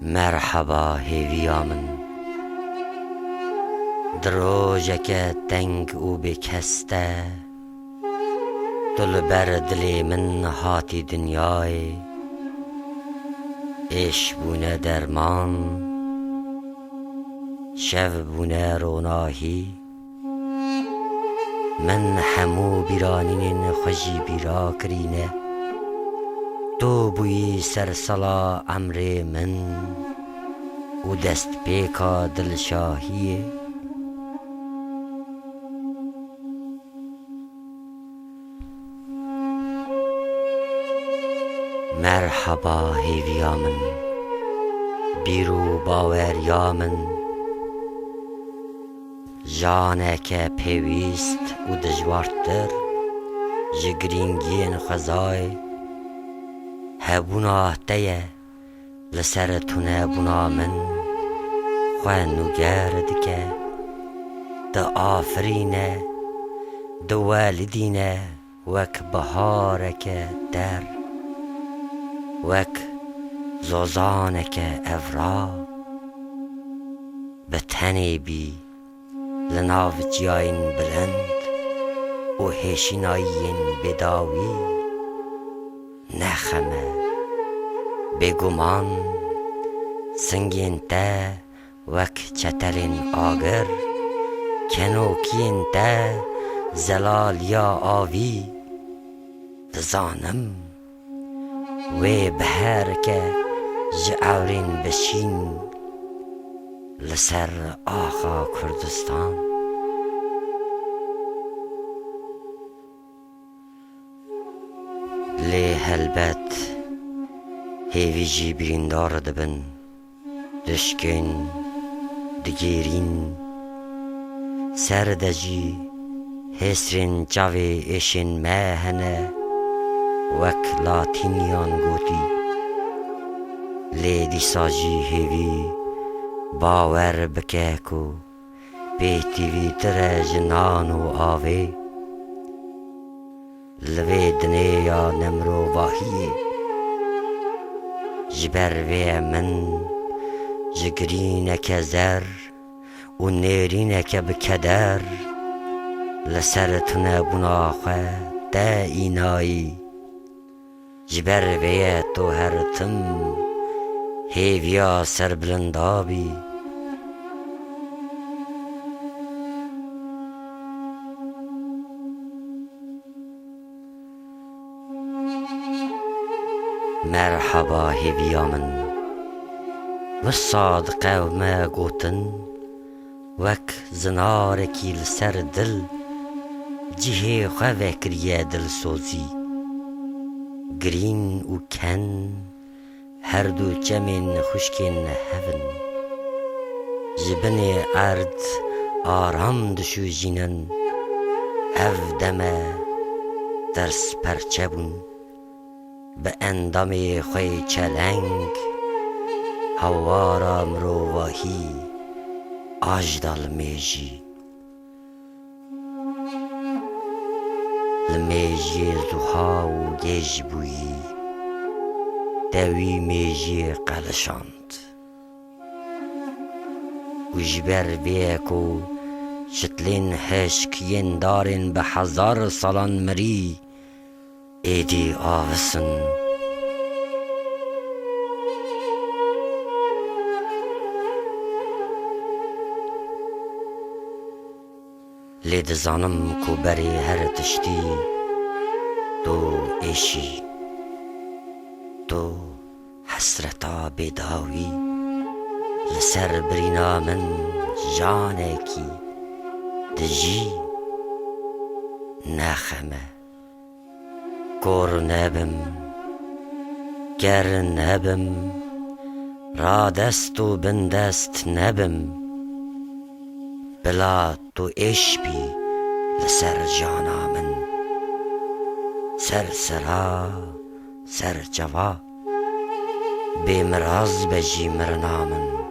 مرحبا هیویا من دروجك تنگ او بکسته دل بر دل من هاتی دنیای عشق بونه درمان شب بونه روناهی من همو بیرانین خوشی بیرا کرینه تو بوی سرسلا عمر من و دست پیکا دلشاهیه مرحبا هیویا من بیرو باوریا من جانک پیویست و دجوارتر جگرینگین خزای هبونا تیه لسر تونه بونا من خواه نگرد که ده آفرینه ده والدینه وک بهارک در وک زوزانک افرا به تنی بی لناو جاین بلند و هشیناین بداوی نخمه بگمان سنگین ته وک چترین آگر کنوکین ته زلال یا آوی دزانم و بهر که جعورین بشین لسر آخا کردستان لی هلبت هیویجی بریندار دبن دشکن دگیرین سردجی هسرین جاوی ایشین مهنه وک لاتینیان گوتی لی دیساجی هیوی باور بکه کو بیتیوی تر جنان و آوی لوی دنیا نمرو واهی جبر وی من جگرینک زر و نیرینک بکدر لسر تنه بناخه ده اینایی جبر وی تو هر تم هیویا سر بلندابی مرحبا هیویا من و صادقه و ما گوتن وک زنارکی لسر دل جهه خواه کریه دل سوزی گرین و کن هر دو جمین خوشکین هفن جبن ارد آرام دشو جینن اف دمه درس پرچبون به اندام خوی چلنگ هوارا مروواهی آجدال میجی لمیجی زوها و گیج بویی دوی میجی قلشاند و جبر بیکو شتلین هشکین دارین به 1000 سالان مری ایدی آوسن لید زانم کو بری هر تشتی تو ایشی تو حسرتا بداوی لسر برینا من جانکی دجی نخمه کور نبم گر نبم را دست و بندست نبم بلا تو عشق بی لسر جانا من سر سرا سر جوا بمراز بجی مرنا من